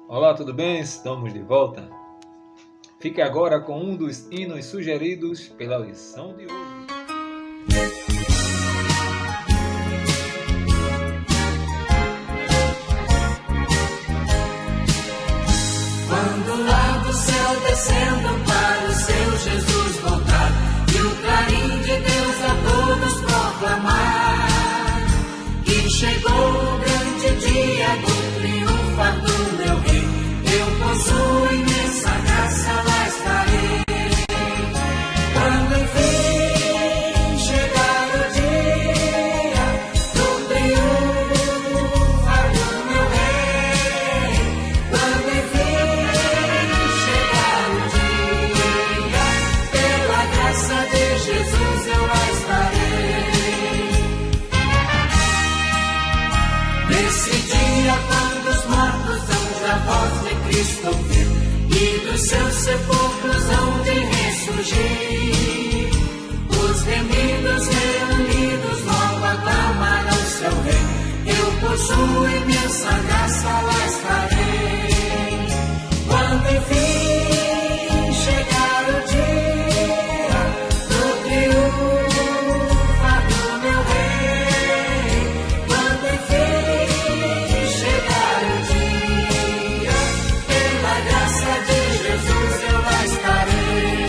Olá, tudo bem? Estamos de volta. Fique agora com um dos hinos sugeridos pela lição de hoje. Quando lá do céu descendo para o seu Jesus voltar e o clarim de Deus a todos proclamar que chegou o grande dia do triunfar do meu rei, eu possuo imensa graça, lá estarei. Quando enfim chegar o dia do triunfar do meu rei, quando enfim chegar o dia, pela graça de Jesus eu lá estarei. Nesse dia, quando os mortos hão a voz de Cristo ouvir e dos seus sepulcros hão de ressurgir, os remidos reunidos logo aclamarão seu rei, eu possuo imensa graça, lá estarei. Quando enfim chegar o dia do triunfar do meu rei, quando enfim chegar o dia, pela graça de Jesus eu lá estarei.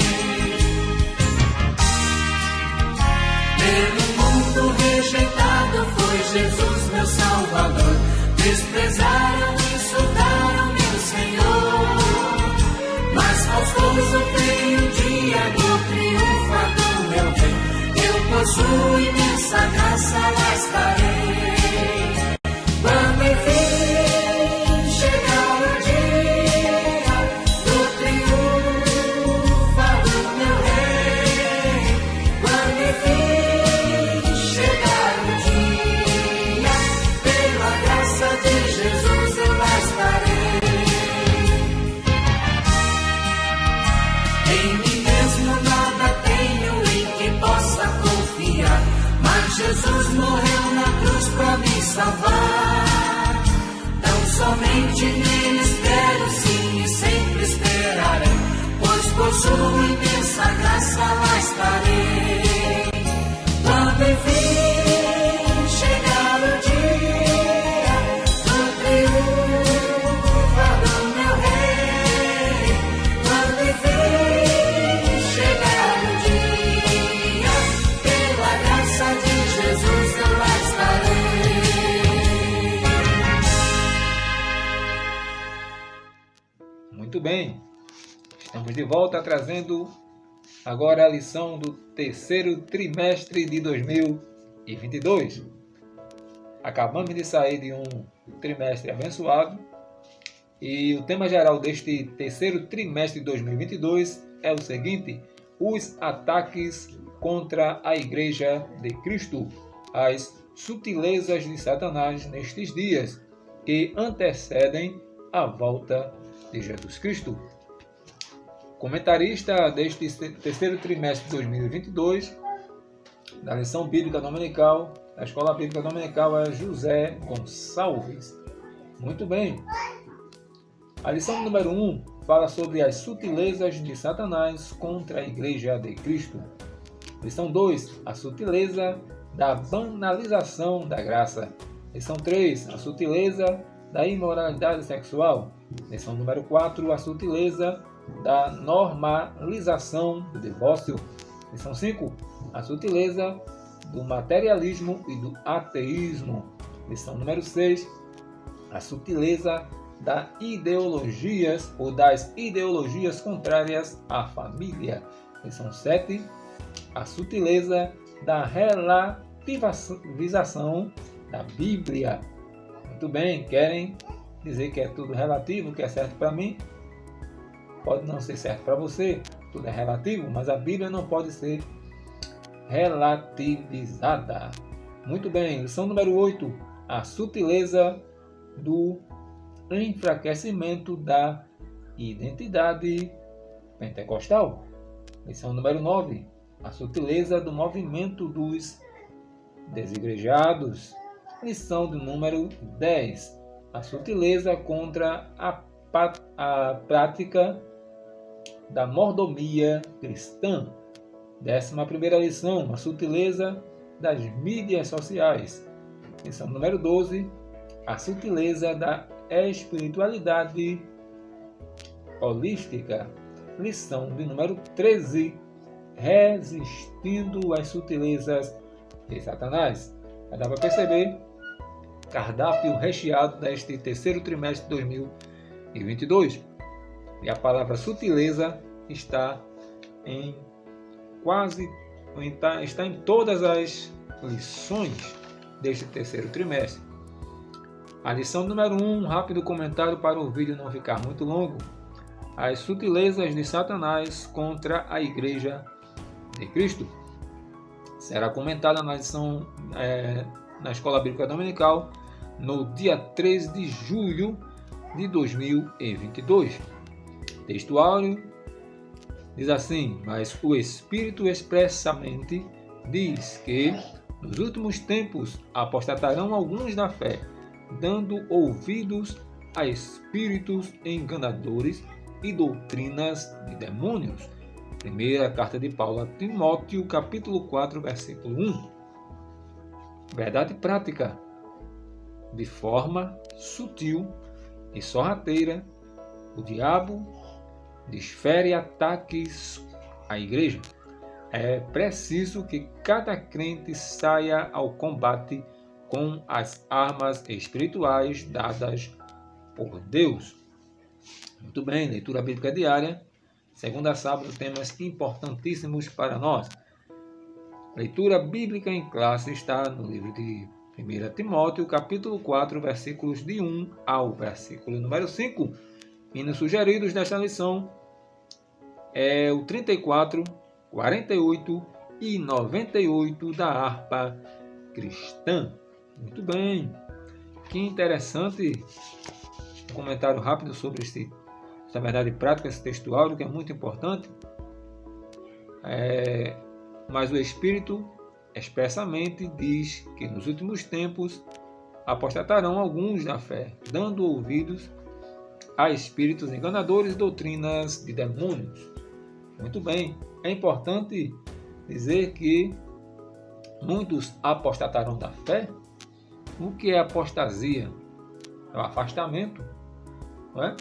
Pelo mundo rejeitado foi Jesus meu Salvador, desprezaram, insultaram meu Senhor, mas falsoso veio o dia do triunfar do meu rei, eu possuo imensa graça, lá estarei. Quando enfim chegar o dia do triunfar do meu rei, quando enfim chegar o dia, pela graça de Jesus eu lá estarei. Em mim mesmo nada tenho em que possa confiar, mas Jesus morreu na cruz pra me salvar. Tão somente nele espero, sim, e sempre esperarei, pois possuo imensa graça, lá estarei. Quando enfim chegar o dia do triunfar do meu rei, quando enfim chegar o dia, pela graça de Jesus eu lá estarei. Muito bem, estamos de volta trazendo agora a lição do terceiro trimestre de 2022. Acabamos de sair de um trimestre abençoado e o tema geral deste terceiro trimestre de 2022 é o seguinte: os ataques contra a Igreja de Cristo, as sutilezas de Satanás nestes dias que antecedem a volta de Jesus Cristo. Comentarista deste terceiro trimestre de 2022, da lição bíblica dominical, da Escola Bíblica Dominical, é José Gonçalves. Muito bem. A lição número 1 fala sobre as sutilezas de Satanás contra a Igreja de Cristo. Lição 2, a sutileza da banalização da graça. Lição 3, a sutileza da imoralidade sexual. Lição número 4, a sutileza da normalização do divórcio. Lição 5, a sutileza do materialismo e do ateísmo. Lição número 6, a sutileza das ideologias ou das ideologias contrárias à família. Lição 7, a sutileza da relativização da Bíblia. Muito bem, querem dizer que é tudo relativo, que é certo para mim? Pode não ser certo para você, tudo é relativo, mas a Bíblia não pode ser relativizada. Muito bem, lição número 8, a sutileza do enfraquecimento da identidade pentecostal. Lição número 9, a sutileza do movimento dos desigrejados. Lição do número 10, a sutileza contra a a prática da mordomia cristã. 11ª lição, a sutileza das mídias sociais. Lição número 12, a sutileza da espiritualidade holística. Lição de número 13, resistindo às sutilezas de Satanás. Já dá para perceber, cardápio recheado deste terceiro trimestre de 2022. E a palavra sutileza está em todas as lições deste terceiro trimestre. A lição número 1, um rápido comentário para o vídeo não ficar muito longo. As sutilezas de Satanás contra a Igreja de Cristo. Será comentada na lição na Escola Bíblica Dominical no dia 13 de julho de 2022. Textuário diz assim: mas o Espírito expressamente diz que nos últimos tempos apostatarão alguns da fé, dando ouvidos a espíritos enganadores e doutrinas de demônios. Primeira carta de Paulo a Timóteo, capítulo 4, versículo 1. Verdade prática. De forma sutil e sorrateira, o diabo desfere ataques à igreja. É preciso que cada crente saia ao combate com as armas espirituais dadas por Deus. Muito bem, leitura bíblica diária. Segunda a sábado, temas importantíssimos para nós. Leitura bíblica em classe está no livro de 1 Timóteo, capítulo 4, versículos de 1 ao versículo número 5. Hinos sugeridos desta lição é o 34, 48 e 98 da harpa cristã. Muito bem. Que interessante. Um comentário rápido sobre essa verdade prática, esse textuário, que é muito importante. Mas o Espírito expressamente diz que nos últimos tempos apostatarão alguns da fé, dando ouvidos a espíritos enganadores e doutrinas de demônios. Muito bem, é importante dizer que muitos apostatarão da fé. O que é apostasia? É o afastamento, não é?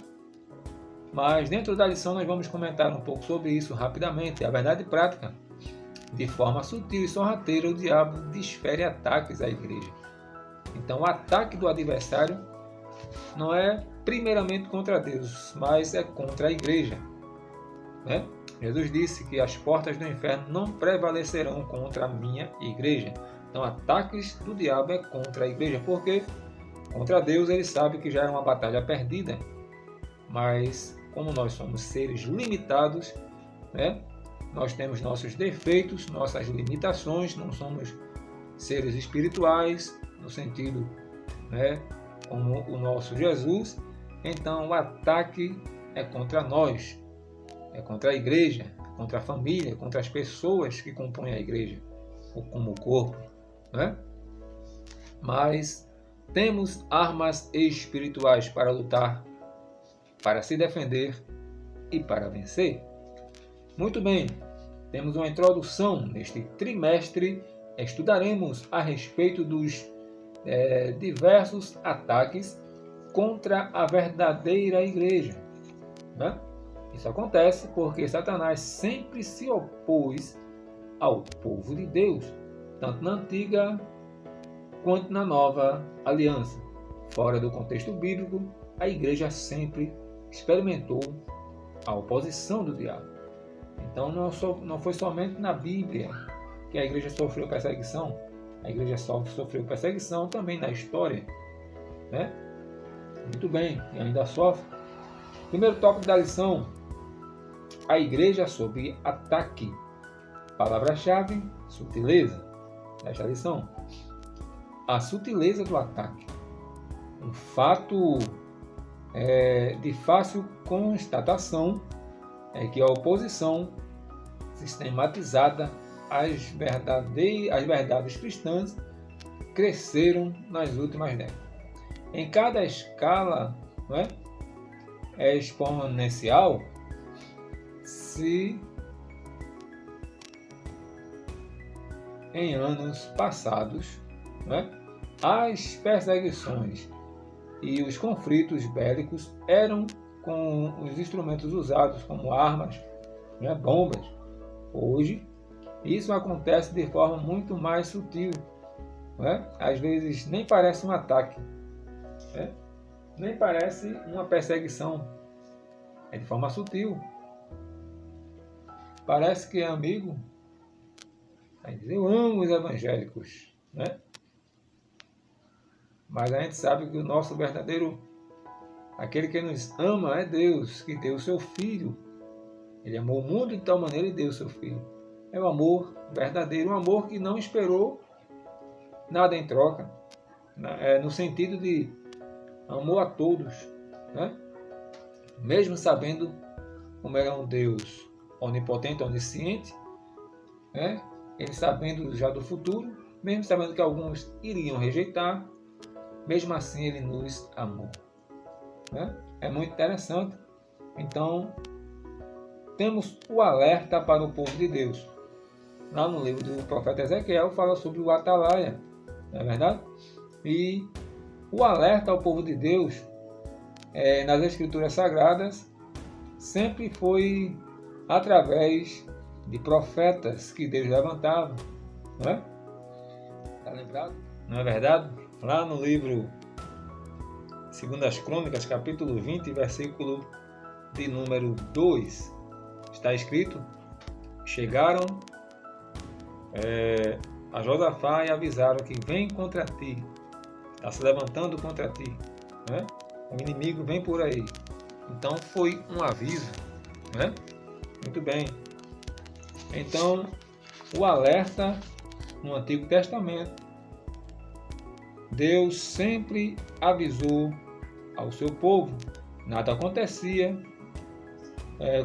Mas dentro da lição nós vamos comentar um pouco sobre isso rapidamente. A verdade prática. De forma sutil e sorrateira, o diabo desfere ataques à igreja. Então, o ataque do adversário não é primeiramente contra Deus, mas é contra a igreja, né? Jesus disse que as portas do inferno não prevalecerão contra a minha igreja. Então, ataques do diabo é contra a igreja, porque contra Deus ele sabe que já é uma batalha perdida. Mas, como nós somos seres limitados, né? Nós temos nossos defeitos, nossas limitações, não somos seres espirituais, no sentido, né, como o nosso Jesus. Então, o ataque é contra nós, é contra a igreja, contra a família, contra as pessoas que compõem a igreja, ou como o corpo, né? Mas temos armas espirituais para lutar, para se defender e para vencer. Muito bem, temos uma introdução. Neste trimestre estudaremos a respeito dos diversos ataques contra a verdadeira igreja, né? Isso acontece porque Satanás sempre se opôs ao povo de Deus, tanto na antiga quanto na nova aliança. Fora do contexto bíblico, a igreja sempre experimentou a oposição do diabo. Então não foi somente na Bíblia que a igreja sofreu perseguição. A igreja sofreu perseguição também na história, né? Muito bem, e ainda sofre. Primeiro tópico da lição: a igreja sob ataque. Palavra-chave: sutileza. Desta lição: a sutileza do ataque. Um fato de fácil constatação é que a oposição sistematizada às verdades cristãs cresceram nas últimas décadas. Em cada escala, não é? exponencial se em anos passados, né, as perseguições e os conflitos bélicos eram com os instrumentos usados como armas, né, bombas. Hoje, isso acontece de forma muito mais sutil, né? Às vezes nem parece um ataque, né? Nem parece uma perseguição, é de forma sutil. Parece que é amigo. Eu amo os evangélicos, né? Mas a gente sabe que o nosso verdadeiro, aquele que nos ama é Deus, que deu o seu Filho. Ele amou o mundo de tal maneira e deu o seu Filho. É o amor verdadeiro, um amor que não esperou nada em troca, no sentido de amor a todos, né? Mesmo sabendo como era um Deus onipotente, onisciente, né? Ele sabendo já do futuro, mesmo sabendo que alguns iriam rejeitar, mesmo assim ele nos amou, né? É muito interessante. Então, temos o alerta para o povo de Deus. Lá no livro do profeta Ezequiel fala sobre o atalaia, não é verdade? E o alerta ao povo de Deus nas Escrituras Sagradas sempre foi através de profetas que Deus levantava, não é? Está lembrado? Não é verdade? Lá no livro 2 Crônicas, capítulo 20, versículo de número 2, está escrito: chegaram a Josafá e avisaram que vem contra ti, está se levantando contra ti, né? O inimigo vem por aí. Então foi um aviso, né? Muito bem. Então, o alerta no Antigo Testamento, Deus sempre avisou ao seu povo. Nada acontecia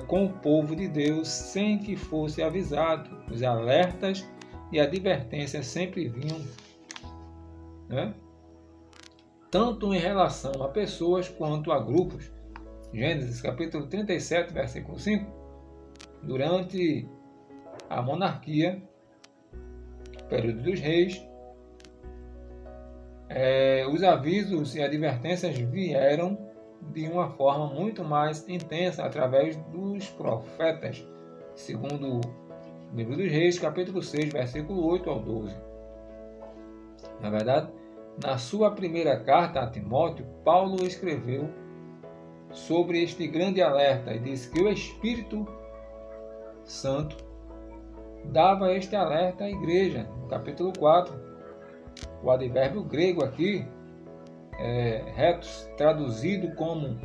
com o povo de Deus sem que fosse avisado. Os alertas e advertências sempre vinham, né? Tanto em relação a pessoas quanto a grupos. Gênesis capítulo 37, versículo 5. Durante a monarquia, período dos reis, os avisos e advertências vieram de uma forma muito mais intensa através dos profetas, segundo o livro dos reis, capítulo 6, versículo 8 ao 12. Na verdade, na sua primeira carta a Timóteo, Paulo escreveu sobre este grande alerta e disse que o Espírito Santo dava este alerta à igreja, no capítulo 4. O advérbio grego aqui, retos, traduzido como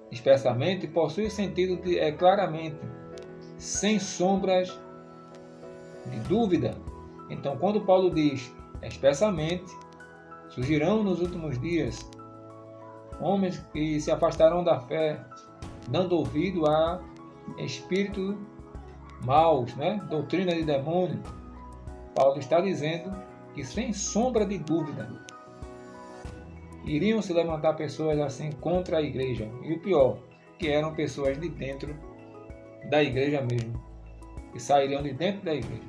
expressamente, possui o sentido de claramente, sem sombras de dúvida. Então, quando Paulo diz expressamente, surgirão nos últimos dias homens que se afastarão da fé, dando ouvido a espíritos maus, né? Doutrina de demônio. Paulo está dizendo que, sem sombra de dúvida, iriam se levantar pessoas assim contra a igreja. E o pior, que eram pessoas de dentro da igreja mesmo, que sairiam de dentro da igreja.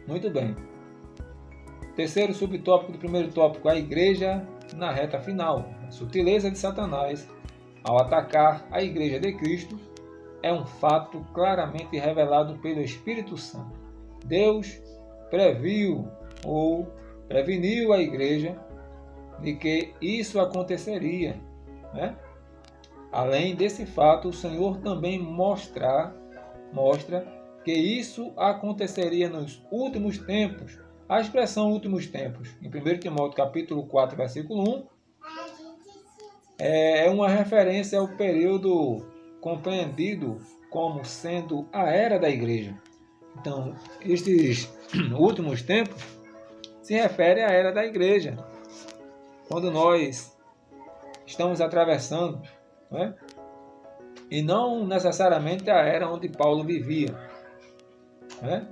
Muito bem. Terceiro subtópico do primeiro tópico, a igreja na reta final. A sutileza de Satanás ao atacar a igreja de Cristo é um fato claramente revelado pelo Espírito Santo. Deus previu ou preveniu a igreja de que isso aconteceria, né? Além desse fato, o Senhor também mostra que isso aconteceria nos últimos tempos. A expressão últimos tempos, em 1 Timóteo capítulo 4, versículo 1, é uma referência ao período compreendido como sendo a era da igreja. Então, estes últimos tempos se refere à era da igreja, quando nós estamos atravessando, né? E não necessariamente a era onde Paulo vivia, né?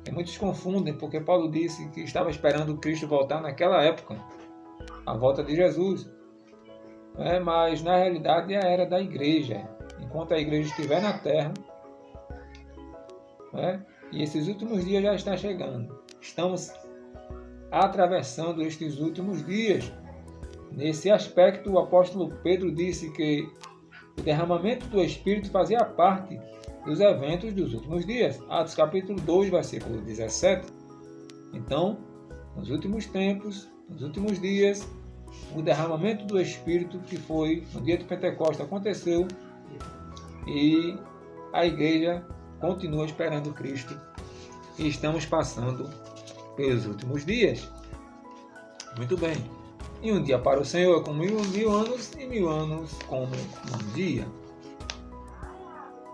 E muitos confundem, porque Paulo disse que estava esperando Cristo voltar naquela época, a volta de Jesus. mas na realidade é a era da igreja. Enquanto a igreja estiver na terra, e esses últimos dias já estão chegando. Estamos atravessando estes últimos dias. Nesse aspecto, o apóstolo Pedro disse que o derramamento do Espírito fazia parte dos eventos dos últimos dias. Atos capítulo 2, versículo 17. Então, nos últimos tempos, nos últimos dias, o derramamento do Espírito que foi no dia de Pentecostes aconteceu e a igreja continua esperando Cristo e estamos passando pelos últimos dias. Muito bem. E um dia para o Senhor é como 1000 anos e 1000 anos como um dia.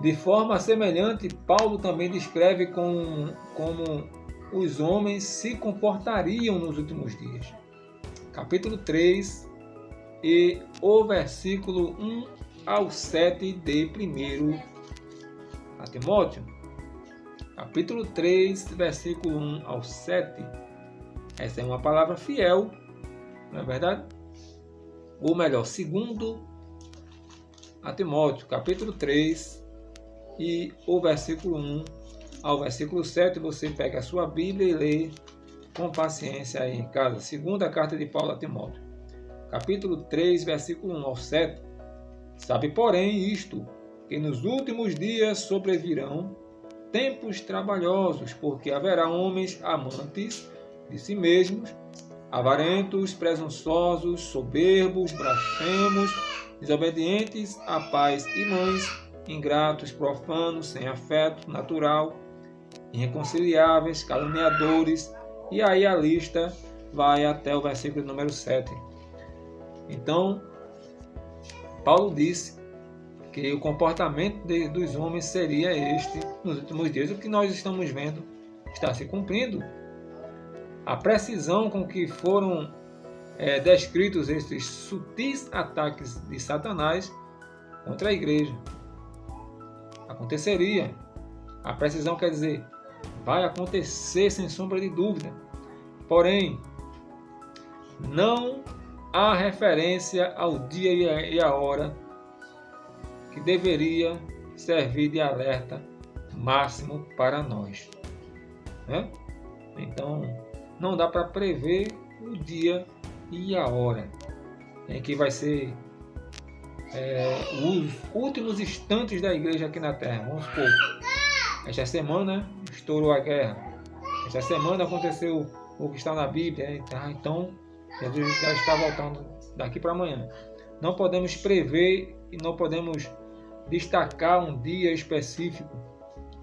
De forma semelhante, Paulo também descreve como os homens se comportariam nos últimos dias. Capítulo 3 e o versículo 1 ao 7 de 1 a Timóteo. Capítulo 3, versículo 1 ao 7. Essa é uma palavra fiel, não é verdade? Ou melhor, 2 a Timóteo, capítulo 3 e o versículo 1 ao versículo 7. Você pega a sua Bíblia e lê com paciência aí em casa. Segunda carta de Paulo a Timóteo, capítulo 3, versículo 1 ao 7. Sabe, porém, isto, que nos últimos dias sobrevirão tempos trabalhosos, porque haverá homens amantes de si mesmos, avarentos, presunçosos, soberbos, blasfemos, desobedientes a pais e mães, ingratos, profanos, sem afeto natural, irreconciliáveis, caluniadores, e aí a lista vai até o versículo número 7. Então, Paulo disse que o comportamento dos homens seria este nos últimos dias. O que nós estamos vendo está se cumprindo. A precisão com que foram descritos esses sutis ataques de Satanás contra a igreja aconteceria. A precisão quer dizer, vai acontecer sem sombra de dúvida. Porém, não há referência ao dia e a hora que deveria servir de alerta máximo para nós. Então, não dá para prever o dia e a hora em que vai ser os últimos instantes da igreja aqui na Terra. Vamos supor, esta semana estourou a guerra. Esta semana aconteceu o que está na Bíblia. Então, Jesus já está voltando daqui para amanhã. Não podemos prever e não podemos destacar um dia específico.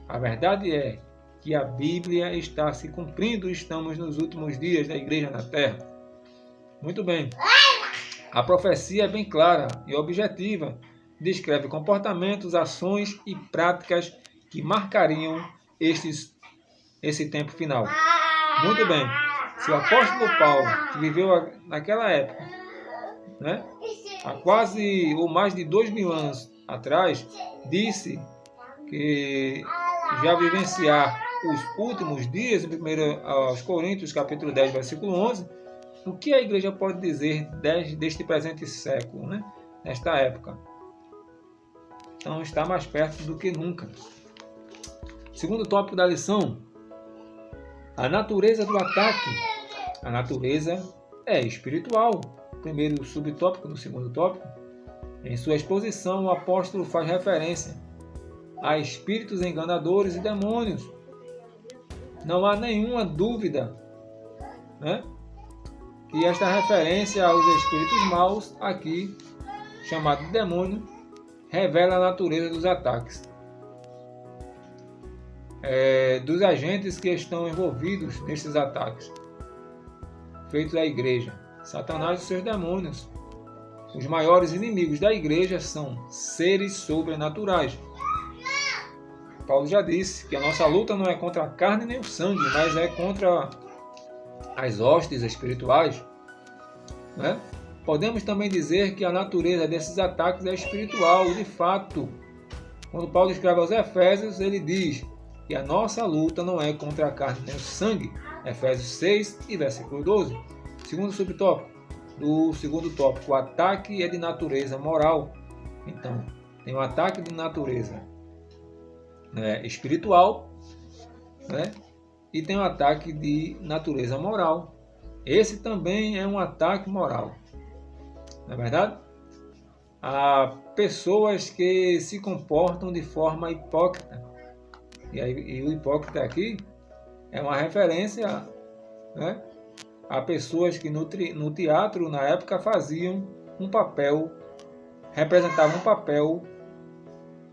A verdade é que a Bíblia está se cumprindo. Estamos nos últimos dias da igreja na Terra. Muito bem. A profecia é bem clara e objetiva. Descreve comportamentos, ações e práticas que marcariam esse tempo final. Muito bem. Se o apóstolo Paulo, que viveu naquela época, há quase ou mais de 2000 anos atrás, disse que já vivenciar os últimos dias, em 1 aos Coríntios, capítulo 10, versículo 11, o que a igreja pode dizer deste presente século, nesta época? Então está mais perto do que nunca. Segundo tópico da lição, a natureza do ataque. A natureza é espiritual. Primeiro subtópico, no segundo tópico. Em sua exposição, o apóstolo faz referência a espíritos enganadores e demônios. Não há nenhuma dúvida, que esta referência aos espíritos maus, aqui chamado de demônio, revela a natureza dos ataques. Dos agentes que estão envolvidos nesses ataques feitos à igreja. Satanás e seus demônios. Os maiores inimigos da igreja são seres sobrenaturais. Paulo já disse que a nossa luta não é contra a carne nem o sangue, mas é contra as hostes espirituais. Podemos também dizer que a natureza desses ataques é espiritual. De fato, quando Paulo escreve aos Efésios, ele diz que a nossa luta não é contra a carne nem o sangue. Efésios 6 e versículo 12. Segundo subtópico, do segundo tópico. O ataque é de natureza moral. Então, tem um ataque de natureza espiritual, né? E tem um ataque de natureza moral. Esse também é um ataque moral. Não é verdade? Há pessoas que se comportam de forma hipócrita. E o hipócrita aqui é uma referência, né, a pessoas que no teatro, na época, faziam um papel, representavam um papel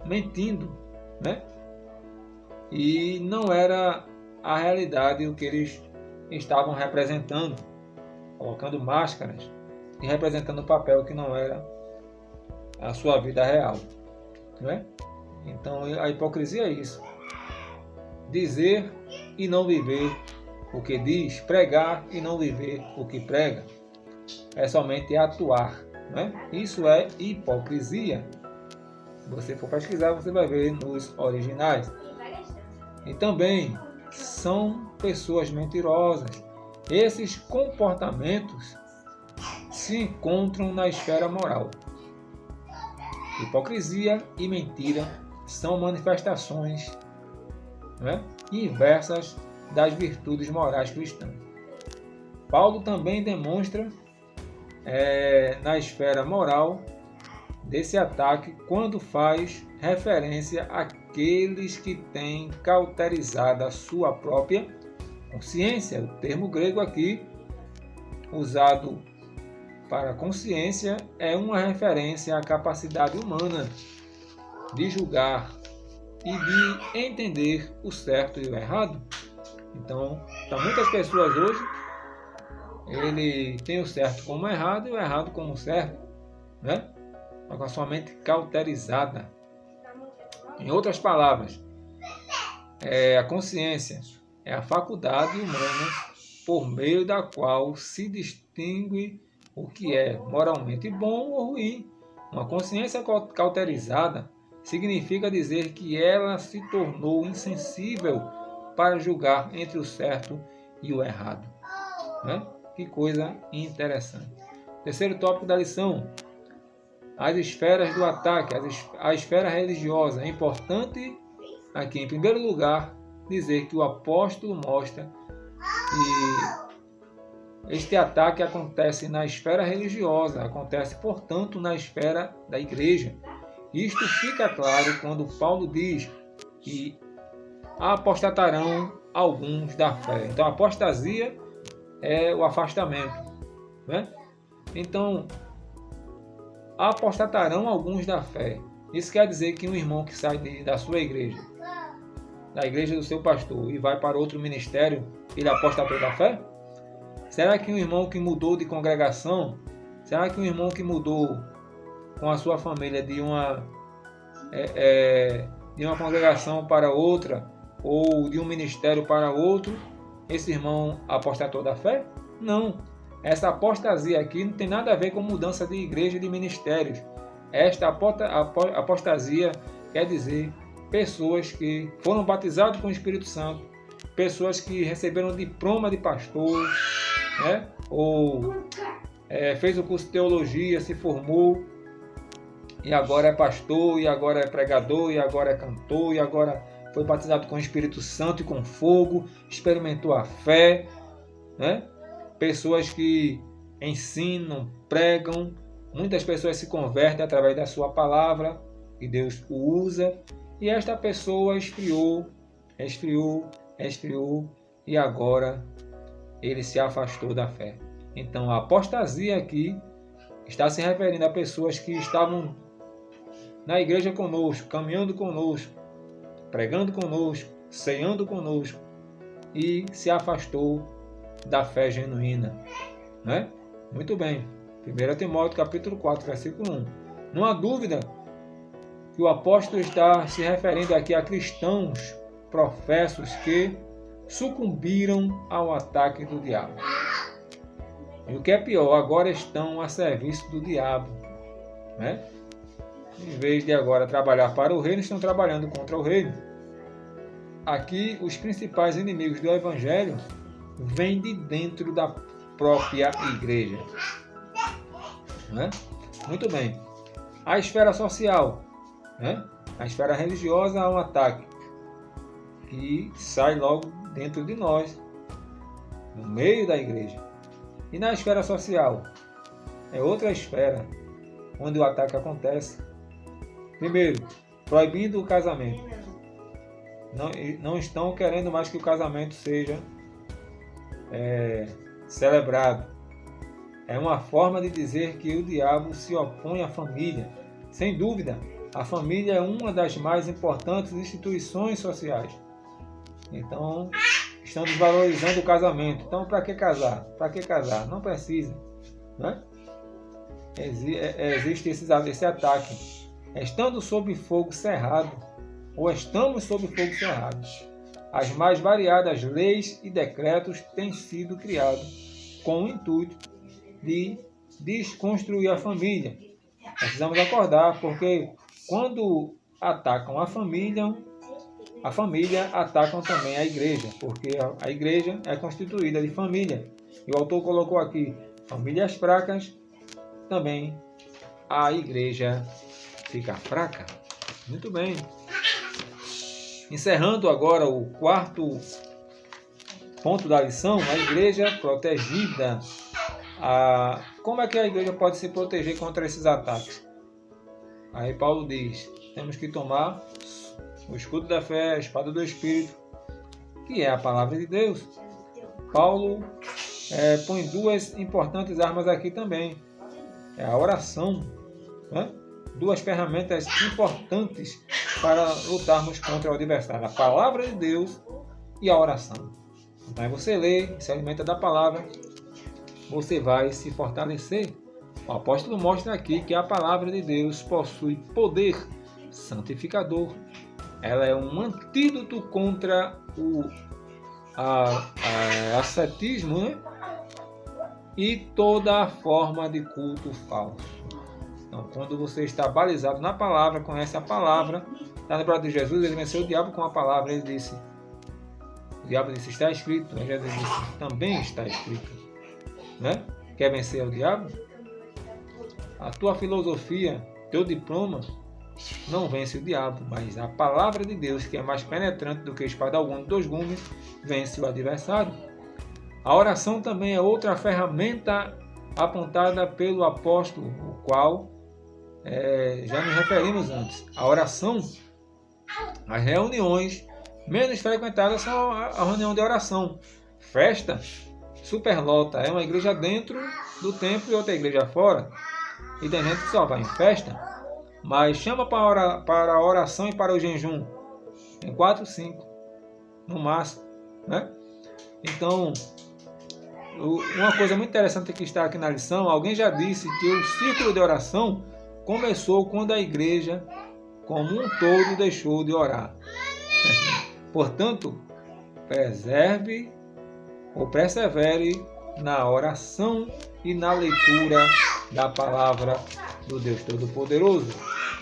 mentindo, né? E não era a realidade o que eles estavam representando, colocando máscaras e representando um papel que não era a sua vida real, não é? Então a hipocrisia é isso: dizer e não viver o que diz, pregar e não viver o que prega. É somente atuar, não é? Isso é hipocrisia. Se você for pesquisar, você vai ver nos originais. E também são pessoas mentirosas. Esses comportamentos se encontram na esfera moral. Hipocrisia e mentira são manifestações, né, inversas das virtudes morais cristãs. Paulo também demonstra na esfera moral desse ataque quando faz referência àqueles que têm cauterizado a sua própria consciência. O termo grego aqui usado para consciência é uma referência à capacidade humana de julgar e de entender o certo e o errado. Então, para muitas pessoas hoje, ele tem o certo como errado e o errado como certo, né? Com a sua mente cauterizada. Em outras palavras, a consciência é a faculdade humana por meio da qual se distingue o que é moralmente bom ou ruim. Uma consciência cauterizada significa dizer que ela se tornou insensível para julgar entre o certo e o errado, né? Que coisa interessante. Terceiro tópico da lição: as esferas do ataque, a esfera religiosa. É importante aqui, em primeiro lugar, dizer que o apóstolo mostra que este ataque acontece na esfera religiosa, acontece, portanto, na esfera da igreja. Isto fica claro quando Paulo diz que apostatarão alguns da fé. Então, a apostasia é o afastamento, né? Então, apostatarão alguns da fé. Isso quer dizer que um irmão que sai da sua igreja, da igreja do seu pastor, e vai para outro ministério, ele apostatou da fé? Será que um irmão que mudou de congregação, será que um irmão que mudou com a sua família de uma congregação para outra, ou de um ministério para outro, esse irmão apostatou da fé? Não. Essa apostasia aqui não tem nada a ver com mudança de igreja e de ministérios. Esta apostasia quer dizer pessoas que foram batizadas com o Espírito Santo, pessoas que receberam diploma de pastor, né? Ou fez o curso de teologia, se formou, e agora é pastor, e agora é pregador, e agora é cantor, e agora foi batizado com o Espírito Santo e com fogo, experimentou a fé, né? Pessoas que ensinam, pregam, muitas pessoas se convertem através da sua palavra, e Deus o usa, e esta pessoa esfriou, e agora ele se afastou da fé. Então a apostasia aqui está se referindo a pessoas que estavam na igreja conosco, caminhando conosco, pregando conosco, ceando conosco, e se afastou da fé genuína, né? Muito bem. 1 Timóteo capítulo 4, versículo 1. Não há dúvida que o apóstolo está se referindo aqui a cristãos professos que sucumbiram ao ataque do diabo. E o que é pior, agora estão a serviço do diabo, né? Em vez de agora trabalhar para o reino, estão trabalhando contra o reino. Aqui, os principais inimigos do evangelho vêm de dentro da própria igreja. né? Muito bem. A esfera social, né? A esfera religiosa é um ataque que sai logo dentro de nós, no meio da igreja. E na esfera social, é outra esfera onde o ataque acontece. Primeiro, proibindo o casamento. Não estão querendo mais que o casamento seja celebrado. É uma forma de dizer que o diabo se opõe à família. Sem dúvida, a família é uma das mais importantes instituições sociais. Então, estão desvalorizando o casamento. Então, para que casar? Para que casar? Não precisa, né? Existe esse ataque. Estando sob fogo cerrado, ou estamos sob fogo cerrado, as mais variadas leis e decretos têm sido criados com o intuito de desconstruir a família. Precisamos acordar, porque quando atacam a família atacam também a igreja, porque a igreja é constituída de família. E o autor colocou aqui, famílias fracas, também a igreja fica fraca. Muito bem. Encerrando agora o quarto ponto da lição, a igreja protegida. Como é que a igreja pode se proteger contra esses ataques? Aí Paulo diz, temos que tomar o escudo da fé, a espada do Espírito, que é a palavra de Deus. Paulo põe duas importantes armas aqui também. É a oração, né? Duas ferramentas importantes para lutarmos contra o adversário. A palavra de Deus e a oração. Então, aí você lê, se alimenta da palavra, você vai se fortalecer. O apóstolo mostra aqui que a palavra de Deus possui poder santificador. Ela é um antídoto contra o ascetismo, né? E toda a forma de culto falso. Então, quando você está balizado na palavra, conhece a palavra, está lembrado de Jesus, ele venceu o diabo com a palavra. O diabo disse, está escrito. Jesus disse, também está escrito. Né? Quer vencer o diabo? A tua filosofia, teu diploma, não vence o diabo, mas a palavra de Deus, que é mais penetrante do que a espada alguma de 2 gumes, vence o adversário. A oração também é outra ferramenta apontada pelo apóstolo, o qual já nos referimos antes. A oração, as reuniões menos frequentadas são a reunião de oração. Festa, superlota, é uma igreja dentro do templo e outra igreja fora. E tem gente que só vai em festa, mas chama para a oração e para o jejum. Tem 4, 5, no máximo, né? Então, uma coisa muito interessante que está aqui na lição, alguém já disse que o ciclo de oração começou quando a igreja, como um todo, deixou de orar. Portanto, persevere na oração e na leitura da palavra do Deus Todo-Poderoso.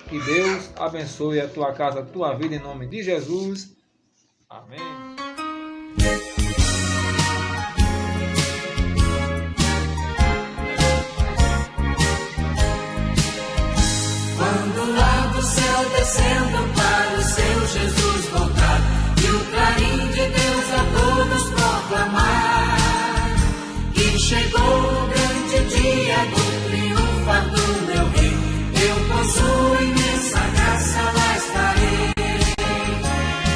Que Deus abençoe a tua casa, a tua vida, em nome de Jesus. Amém. Quando lá do céu descendo para o seu Jesus voltar, e o clarim de Deus a todos proclamar, que chegou o grande dia do triunfar do meu rei, eu possuo imensa graça, lá estarei.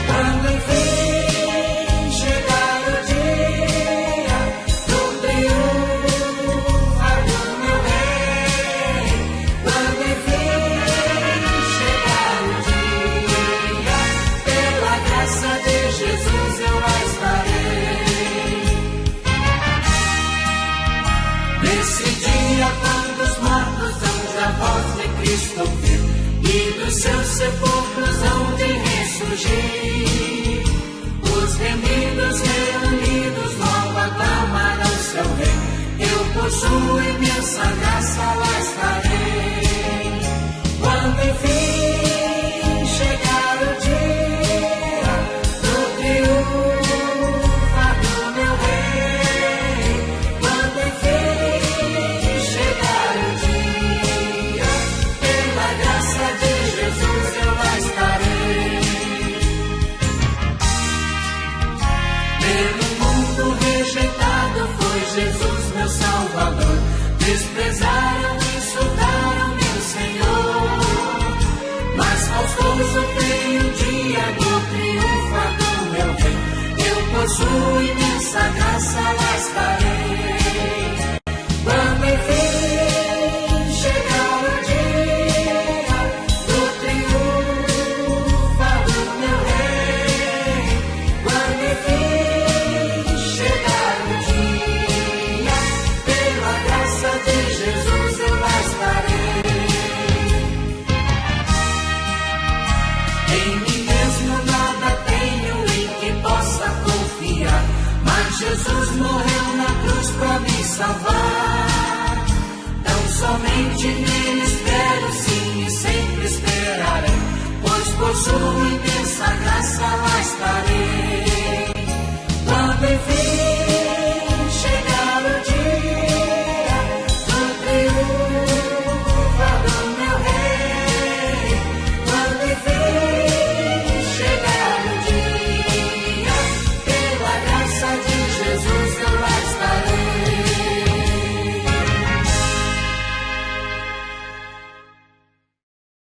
Quando enfim chegar o dia do triunfar do meu rei, quando enfim chegar o dia, pela graça de Jesus eu lá estarei. Nesse dia, quando os mortos hão a voz de Cristo ouvir, e dos seus sepulcros hão de ressurgir, os remidos reunidos logo aclamarão seu rei, eu possuo imensa graça, lá estarei. Quando enfim chegar o dia do triunfar do meu rei, quando enfim chegar o dia, justiça, graça, lá estarei. Quando enfim chegar o dia do triunfo do meu rei, quando enfim chegar o dia, pela graça de Jesus eu lá estarei. Em mim mesmo nada tenho em que possa confiar, mas Jesus morreu na cruz pra me salvar. Tão somente nele espero